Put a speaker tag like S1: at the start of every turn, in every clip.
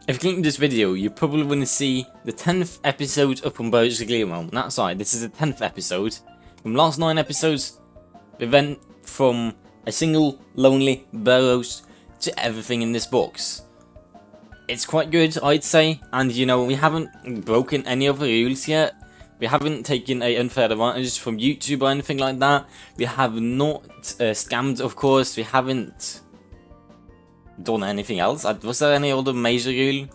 S1: if you click this video, you probably want to see the 10th episode of Burroach the Gleam. That's right, this is the 10th episode. From the last 9 episodes, we went from a single lonely Burroach to everything in this box. It's quite good, I'd say, and you know, we haven't broken any of the rules yet. We haven't taken an unfair advantage from YouTube or anything like that. We have not scammed, of course. We haven't done anything else. Was there any other major rule?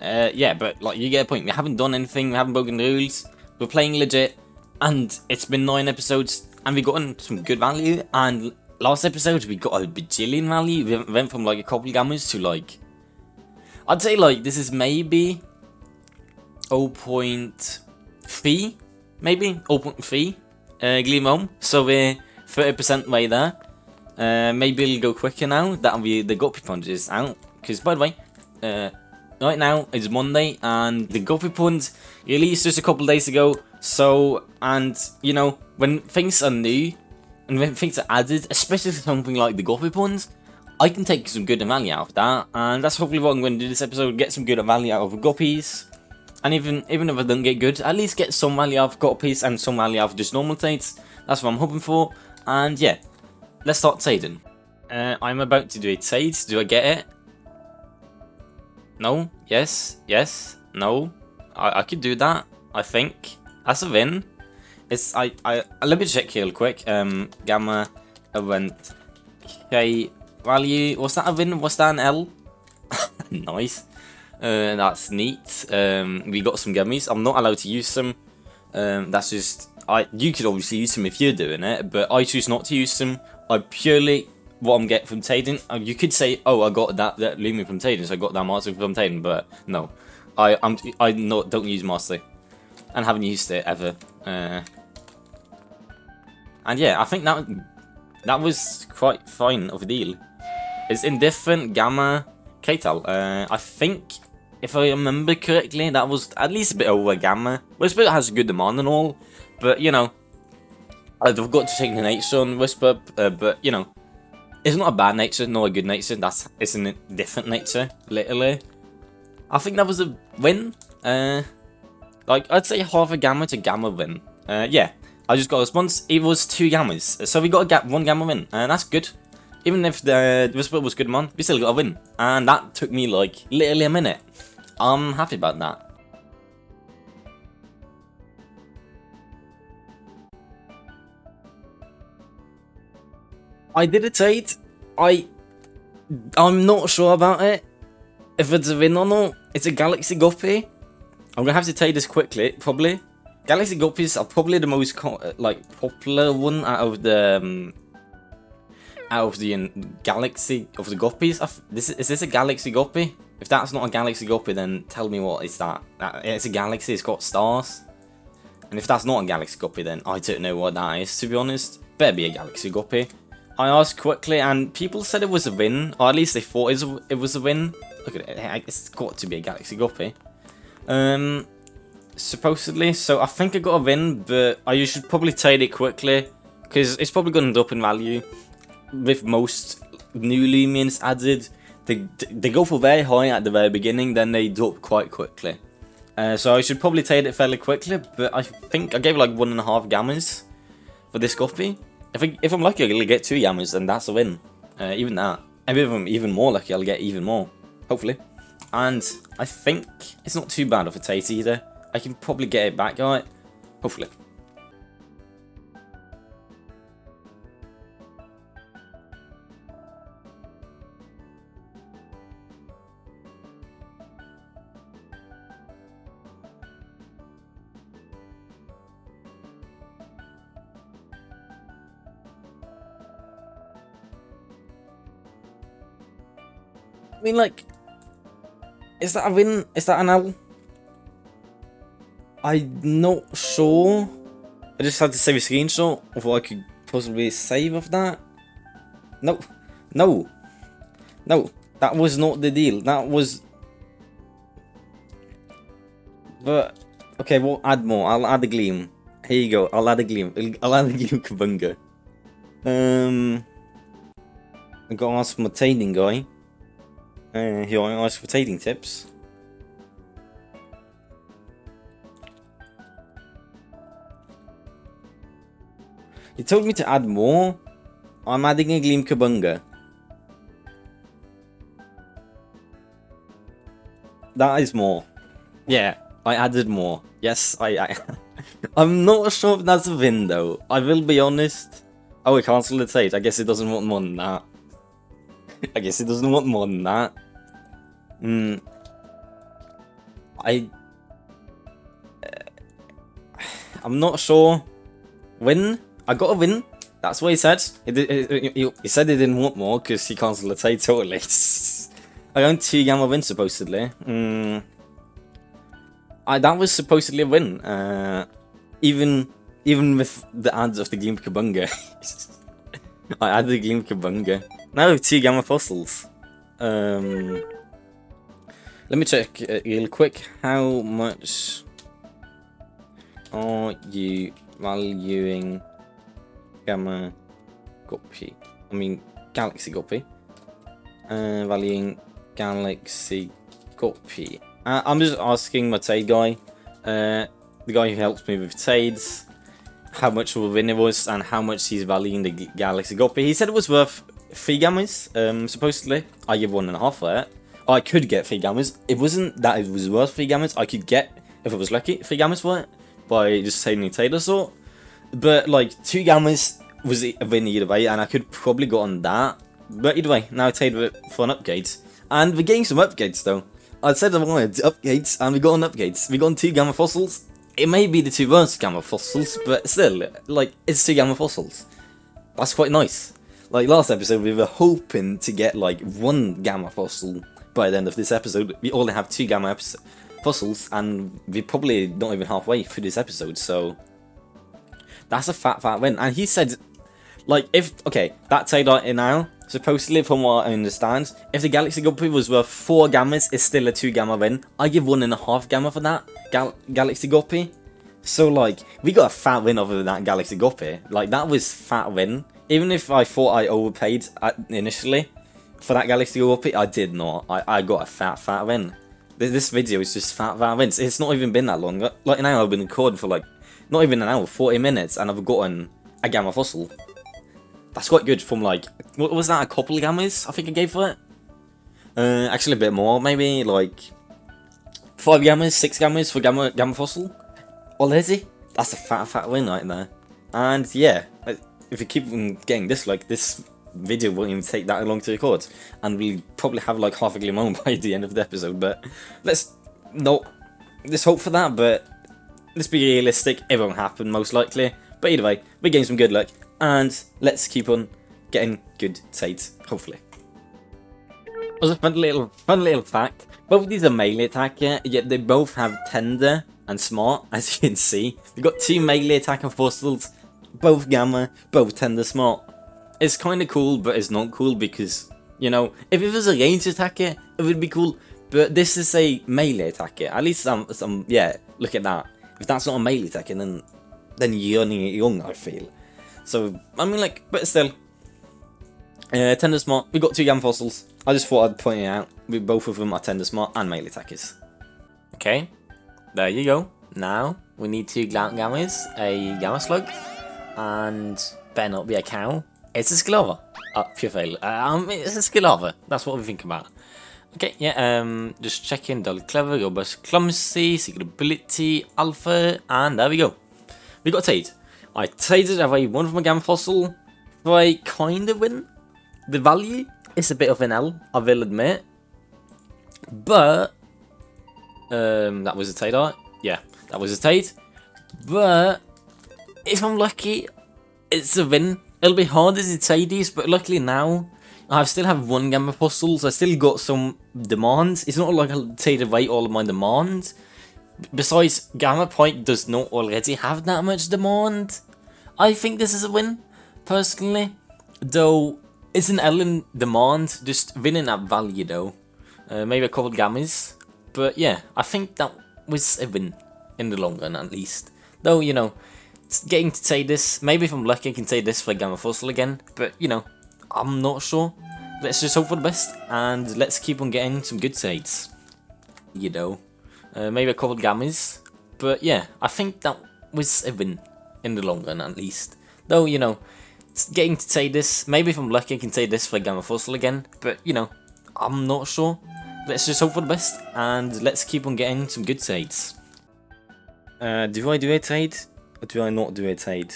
S1: Yeah, but like, you get a point. We haven't done anything. We haven't broken the rules. We're playing legit, and it's been 9 episodes, and we've gotten some good value. And last episode, we got a bajillion value. We went from like a couple gammas to like, I'd say like this is maybe 0.3, maybe 0.3 gleam home. So we're 30% way there. Maybe it'll go quicker now that the guppy punch is out. Because by the way, right now it's Monday and the guppy punch released just a couple days ago. So, and you know, when things are new and when things are added, especially for something like the guppy punch, I can take some good value out of that, and that's hopefully what I'm going to do this episode, get some good value out of guppies. And even if I don't get good, at least get some value out of guppies and some value out of just normal trades. That's what I'm hoping for, and yeah, let's start trading. I'm about to do a trade. Do I get it? No? Yes? Yes? No? I could do that, I think. That's a win. It's, let me check here real quick. Gamma event. Okay. Value, was that a win? Was that an L? Nice. That's neat. We got some gummies. I'm not allowed to use them. That's just, you could obviously use them if you're doing it, but I choose not to use them. I purely, what I'm getting from trading, you could say, oh, I got that Loomian from trading, so I got that master from trading, but no. I don't use master, and haven't used it ever. And yeah, I think that was quite fine of a deal. It's indifferent, gamma, K-Tal. I think, if I remember correctly, that was at least a bit over gamma. Whisper has a good demand and all, but you know, I've got to take the nature on Whisper, but you know, it's not a bad nature, not a good nature, it's a different nature, literally. I think that was a win. Like, I'd say half a gamma to gamma win. Yeah. I just got a response, it was 2 gammas, so we got a 1 gamma win, and that's good. Even if the Whisper was good man, we still got a win, and that took me like literally a minute. I'm happy about that. I did a trade, I'm not sure about it, if it's a win or not. It's a Galaxy Guppy. I'm gonna have to trade this quickly, probably. Galaxy Guppies are probably the most like popular one out of the galaxy of the guppies. Is this a Galaxy Guppy? If that's not a Galaxy Guppy, then tell me what is that. It's a galaxy. It's got stars. And if that's not a Galaxy Guppy, then I don't know what that is. To be honest, better be a Galaxy Guppy. I asked quickly, and people said it was a win, or at least they thought it was a win. Look at it. It's got to be a Galaxy Guppy. Supposedly, so I think I got a win, but I should probably trade it quickly, because it's probably going to drop in value. With most new Loomians added, they go for very high at the very beginning, then they drop quite quickly. So I should probably trade it fairly quickly, but I think I gave like 1.5 gammas for this guppy. If I'm lucky, I'll get 2 gammas, and that's a win. Even that. And if I'm even more lucky, I'll get even more, hopefully. And I think it's not too bad of a trade either. I can probably get it back, right? Hopefully. I mean, like, is that a win? Is that an L? I'm not sure. I just had to save a screenshot of what I could possibly save of that. No, no, no, that was not the deal. That was... But, okay, we'll add more. I'll add a gleam. Here you go, I'll add a gleam. I'll add a gleam Kabunga. I got to ask for my trading guy. Here I ask for trading tips. He told me to add more. I'm adding a gleam kabunga. That is more. Yeah, I added more. Yes, I'm not sure if that's a win though. I will be honest. Oh, it cancelled its age. I guess it doesn't want more than that. I guess it doesn't want more than that. I'm not sure. Win? I got a win. That's what he said. He said he didn't want more because he cancelled its age totally. I got 2 gamma wins supposedly. That was supposedly a win. Even with the ads of the Gleam Kabunga. I added the Gleam Kabunga. Now we have 2 gamma fossils. Let me check real quick. How much are you valuing gamma guppy? I mean galaxy guppy. Valuing galaxy guppy. I'm just asking my trade guy, the guy who helps me with trades, how much of a win it was and how much he's valuing the galaxy guppy. He said it was worth 3 gammas, supposedly. I give 1.5 for it. I could get 3 gammas. It wasn't that it was worth 3 gammas. I could get, if I was lucky, 3 gammas for it by just trading a trade or sort. But like 2 gammas was a win either way, and I could probably go on that. But either way, now I trade with it for an upgrade. And we're getting some upgrades though. I said I wanted upgrades, and we got on upgrades. We got on 2 gamma fossils. It may be the 2 worst gamma fossils, but still, like, it's 2 gamma fossils. That's quite nice. Like last episode, we were hoping to get like 1 gamma fossil by the end of this episode. We only have 2 gamma fossils, and we're probably not even halfway through this episode, so that's a fat win. And he said, like, okay, that trade right now, supposedly from what I understand, if the Galaxy Guppy was worth 4 gammas, it's still a 2 gamma win. I give 1.5 gamma for that Galaxy Guppy. So like, we got a fat win over that Galaxy Guppy. Like, that was fat win. Even if I thought I overpaid initially for that Galaxy Guppy, I did not. I got a fat win. This video is just fat wins. It's not even been that long. Like now I've been recording for like, not even an hour, 40 minutes, and I've gotten a gamma fossil. That's quite good from like, what was that, a couple of gammas I think I gave for it? Actually a bit more, maybe like 5 gammas, 6 gammas for gamma fossil. Already? That's a fat win right there. And yeah, if you keep getting this, like, this video won't even take that long to record. And we'll probably have like half a gleam by the end of the episode, but let's hope for that, but let's be realistic, it won't happen most likely. But either way, we're getting some good luck. And let's keep on getting good trades, hopefully. As a fun little fact, both of these are melee attacker, yet they both have tender and smart, as you can see. We've got 2 melee attacker fossils, both gamma, both tender smart. It's kind of cool, but it's not cool because, you know, if it was a ranged attacker, it would be cool. But this is a melee attacker. At least yeah, look at that. If that's not a melee attacker, then you're running it young, I feel. So, I mean, like, but still. Tender smart, we got 2 gamma fossils. I just thought I'd point it out. Both of them are tender smart and melee attackers. Okay, there you go. Now, we need 2 gammas, a gamma slug, and better not be a cow. It's a Skilava. Pure fail. It's a Skilava. That's what we think about. Okay, yeah, just checking dull clever, robust clumsy, secret ability, alpha, and there we go. We got a trade. I traded away 1 from a gamma fossil for a kind of win. The value is a bit of an L, I will admit. But, that was a trade, right? Yeah, that was a trade. But, if I'm lucky, it's a win. It'll be harder to trade these, but luckily now, I still have 1 gamma fossil, so I still got some demands. It's not like I'll trade away all of my demands. Besides, Gamma Point does not already have that much demand. I think this is a win, personally. Though, it's an L in demand, just winning at value though. Maybe a couple gammas. But yeah, I think that was a win, in the long run at least. Though, you know, getting to say this, maybe if I'm lucky I can say this for Gamma Fossil again. But, you know, I'm not sure. Let's just hope for the best, and let's keep on getting some good trades. You know. Maybe a couple of gammas, but yeah, I think that was a win in the long run at least. Though, you know, getting to say this, maybe if I'm lucky I can say this for Gamma Fossil again, but, you know, I'm not sure. Let's just hope for the best, and let's keep on getting some good trades. Do I do a trade, or do I not do a trade?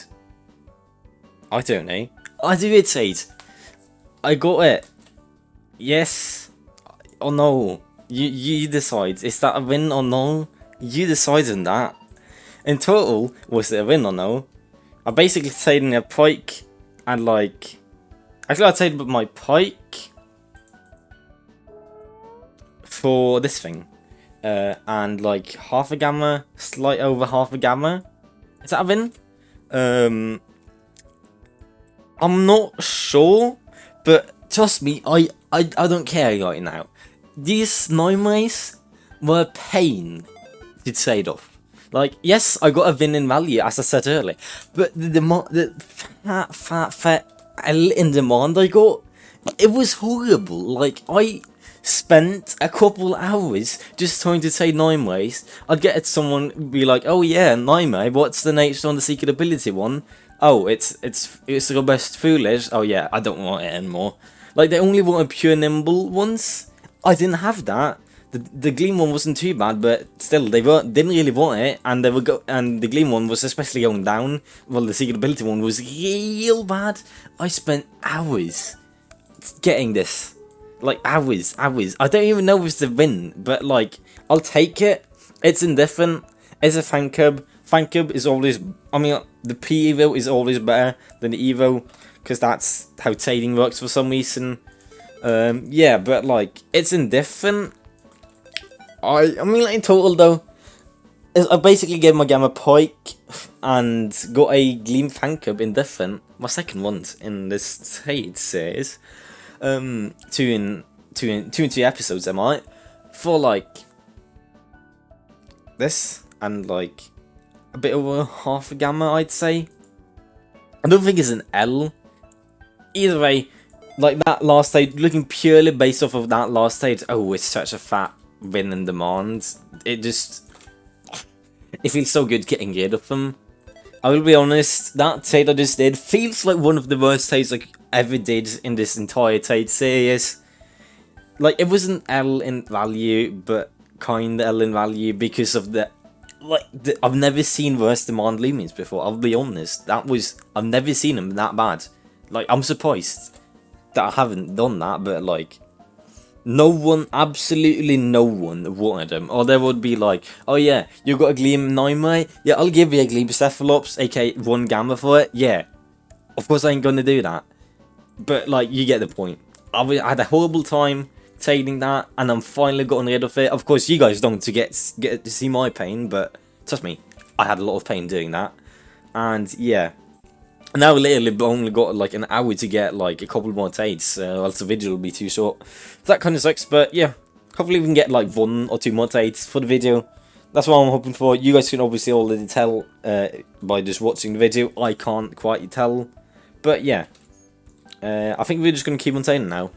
S1: I don't know. I do a trade. I got it. Yes. Or no. You decide. Is that a win or no? You decide on that. In total, was it a win or no? I basically traded a pike and like... Actually, I traded my pike for this thing. And like half a gamma, slight over half a gamma. Is that a win? I'm not sure, but trust me, I don't care right now. These 9 ways were a pain to trade off. Like, yes, I got a win in value, as I said earlier, but the fat L in demand I got, it was horrible. Like, I spent a couple hours just trying to say 9 ways. I'd get someone be like, oh yeah, 9 way, what's the nature on the secret ability one? Oh, it's robust foolish. Oh yeah, I don't want it anymore. Like, they only wanted pure nimble ones. I didn't have that. The gleam one wasn't too bad, but still, they didn't really want it, and the gleam one was especially going down. Well, the secret ability one was real bad. I spent hours getting this, like hours. I don't even know if it's a win, but like, I'll take it. It's indifferent. It's a fan cub. Fan cub is always, I mean, the P evo is always better than the evo, because that's how trading works for some reason. Yeah, but like, it's indifferent. I mean, like, in total though, I basically gave my gamma pike and got a gleam fan cub indifferent, my second one in this trade series. 2 in 2 episodes, am I? For like this and like a bit over half a gamma, I'd say. I don't think it's an L. Either way, like that last stage, looking purely based off of that last stage, oh, it's such a fat win and demand. It feels so good getting rid of them. I will be honest, that trade I just did feels like one of the worst trades I ever did in this entire trade series. Like, it was an L in value, but kind of L in value because of I've never seen worse demand Loomians before, I'll be honest. I've never seen them that bad. Like, I'm surprised that I haven't done that, but like, no one, absolutely no one wanted them. Or there would be like, oh yeah, you got a Gleam 9 way? Yeah, I'll give you a Gleam Cephalops, aka 1 gamma for it. Yeah, of course I ain't gonna do that. But like, you get the point. I had a horrible time trading that, and I'm finally gotten rid of it. Of course, you guys don't get to see my pain, but trust me, I had a lot of pain doing that. And yeah, now literally I've only got like an hour to get like a couple more trades, else the video will be too short. That kind of sucks, but yeah, hopefully we can get like 1 or 2 more trades for the video. That's what I'm hoping for. You guys can obviously already tell by just watching the video. I can't quite tell, but yeah, I think we're just going to keep on trading now.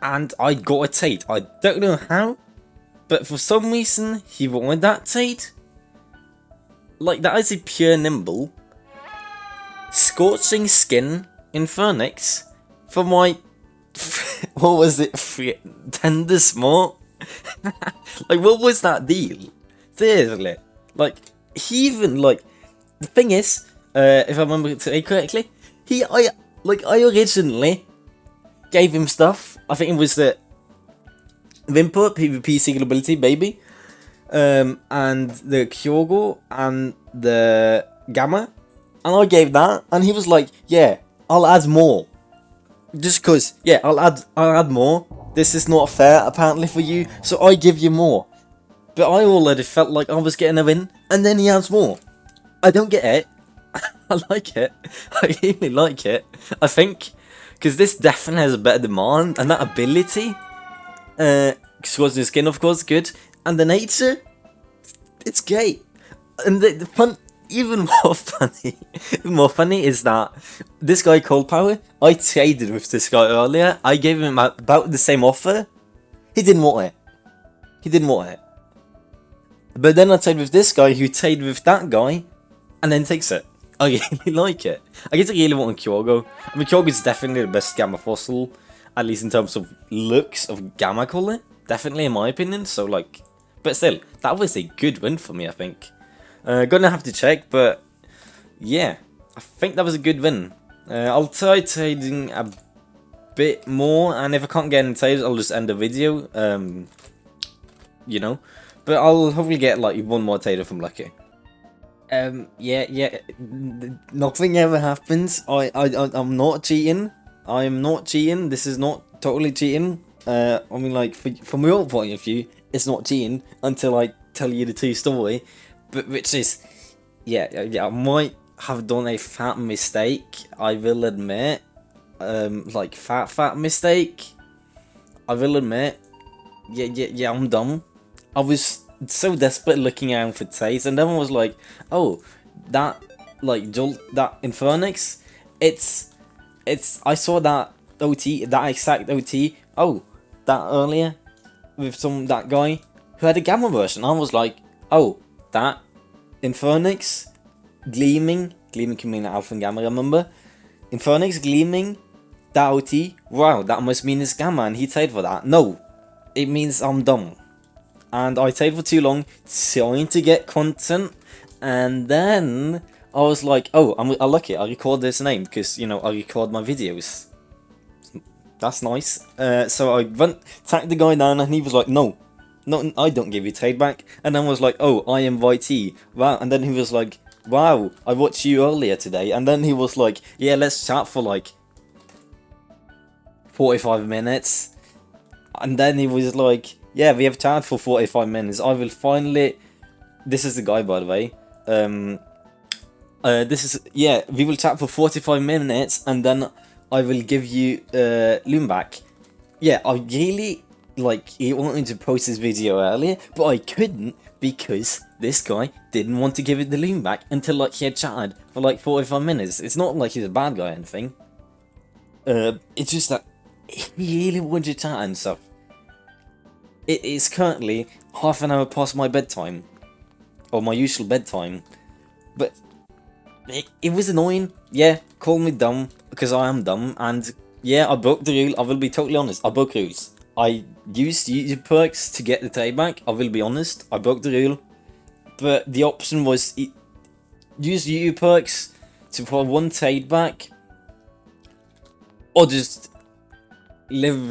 S1: And I got a trade. I don't know how, but for some reason he wanted that trade. Like, that is a pure nimble Scorching Skin in Phoenix for my what was it, Tender Smart? Like, what was that deal? Seriously, like, he even, like, the thing is, if I remember it correctly, I originally gave him stuff. I think it was the Vimper PvP single ability baby, and the Kyogo and the Gamma, and I gave that, and he was like, yeah, I'll add more. Just cause, yeah, I'll add more. This is not fair, apparently, for you, so I give you more. But I already felt like I was getting a win, and then he adds more. I don't get it. I like it. I really like it. I think, because this definitely has a better demand, and that ability, Scorching Skin, of course, good, and the nature, it's great. And the fun, even more funny is that this guy Cold Power, I traded with this guy earlier. I gave him about the same offer. He didn't want it. But then I traded with this guy who traded with that guy, and then takes it. I really like it. I guess I really want a Kyogo. I mean, Kyogo is definitely the best Gamma fossil, at least in terms of looks of Gamma color. Definitely in my opinion, so like, but still, that was a good win for me, I think. Gonna have to check, but yeah, I think that was a good win. I'll try trading a bit more, and if I can't get any trades, I'll just end the video, you know, but I'll hopefully get like one more trader from Lucky. Yeah, nothing ever happens. I'm not cheating. I'm not cheating. This is not totally cheating. I mean, like, from your point of view, it's not cheating until I tell you the true story. But which is, yeah, I might have done a fat mistake. I will admit, like fat mistake. I will admit, yeah, I'm dumb. I was so desperate looking out for trades, and everyone was like, "Oh, that like Jolt, that Infernix, it's I saw that OT, that exact OT. Oh, that earlier with that guy who had a Gamma version." I was like, "Oh, that Infernix, gleaming can mean Alpha and Gamma. Remember, Infernix gleaming, that OT. Wow, that must mean it's Gamma, and he trade for that. No, it means I'm dumb." And I stayed for too long trying to get content, and then I was like, oh, I'm lucky, I record this name, because, you know, I record my videos. That's nice. So I went, tagged the guy down, and he was like, no, I don't give you trade back. And then I was like, oh, I am YT. Wow. And then he was like, wow, I watched you earlier today. And then he was like, yeah, let's chat for like 45 minutes. And then he was like, yeah, we have chatted for 45 minutes. I will finally... This is the guy, by the way. This is... Yeah, we will chat for 45 minutes, and then I will give you Loom back. Yeah, I really... Like, he wanted to post this video earlier, but I couldn't because this guy didn't want to give it the Loom back until, like, he had chatted for, like, 45 minutes. It's not like he's a bad guy or anything. It's just that he really wanted to chat and stuff. It is currently half an hour past my bedtime, or my usual bedtime, but it was annoying. Yeah, call me dumb, because I am dumb, and yeah, I broke the rule. I will be totally honest, I broke rules. I used YouTube perks to get the trade back. I will be honest, I broke the rule, but the option was use YouTube perks to put one trade back, or just live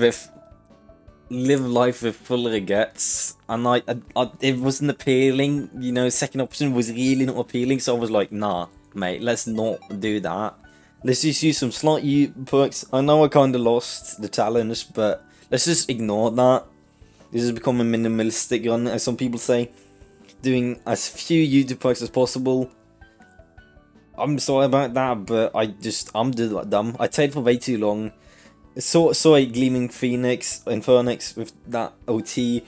S1: life with full regrets. And I it wasn't appealing, you know. Second option was really not appealing, so I was like, nah mate, let's not do that. Let's just use some slight perks. I know I kinda lost the challenge, but let's just ignore that. This has become a minimalistic run, as some people say, doing as few YouTube perks as possible. I'm sorry about that, but I'm dumb. I stayed for way too long. Saw a gleaming Phoenix, Infernix with that OT.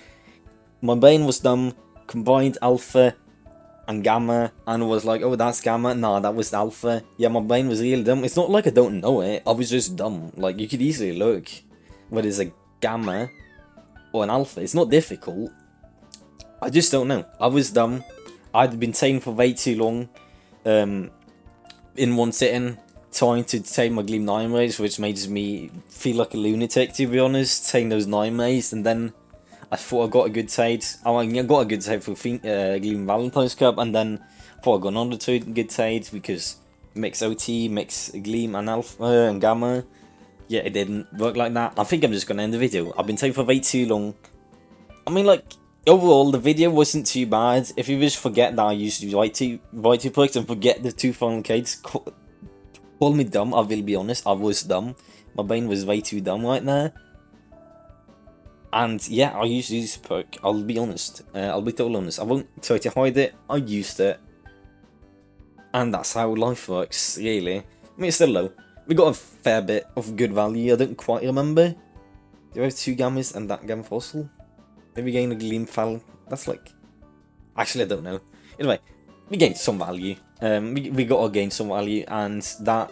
S1: My brain was dumb, combined Alpha and Gamma, and was like, oh, that's Gamma. Nah, that was Alpha. Yeah, my brain was really dumb. It's not like I don't know it, I was just dumb. Like, you could easily look whether it's a Gamma or an Alpha. It's not difficult. I just don't know. I was dumb. I'd been saying for way too long, in one sitting, trying to take my Gleam 9 rays, which makes me feel like a lunatic, to be honest, taking those 9 rays, and then I thought I got a good trade. I got a good trade for Gleam Valentine's Cup, and then I thought I got another two good trades because mix OT, mix Gleam and Alpha and Gamma. Yeah, it didn't work like that. I think I'm just gonna end the video. I've been taking for way too long. I mean, like, overall, the video wasn't too bad. If you just forget that I used to write two perks and forget the two final codes, call me dumb, I will be honest, I was dumb. My brain was way too dumb right there. And yeah, I used to use this perk, I'll be honest. I'll be totally honest. I won't try to hide it, I used it. And that's how life works, really. I mean, it's still low. We got a fair bit of good value, I don't quite remember. Do I have two Gammas and that Gamma Fossil? Maybe gain a Gleam Fall. That's like... Actually, I don't know. Anyway, we gained some value. We got to gain some value, and that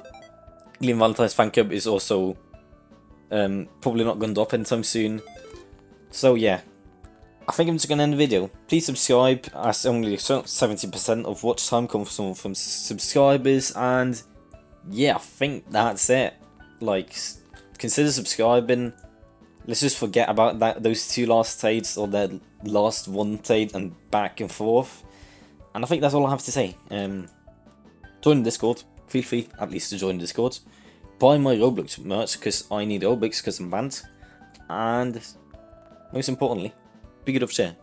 S1: Gleam Valentine's Fan Club is also probably not going to drop anytime soon. So yeah, I think I'm just going to end the video. Please subscribe, as only 70% of watch time comes from subscribers, and yeah, I think that's it. Like, consider subscribing. Let's just forget about those two last trades, or the last one trade, and back and forth. And I think that's all I have to say. Join the Discord. Feel free at least to join the Discord. Buy my Roblox merch, because I need Robux because I'm banned. And most importantly, be good of share.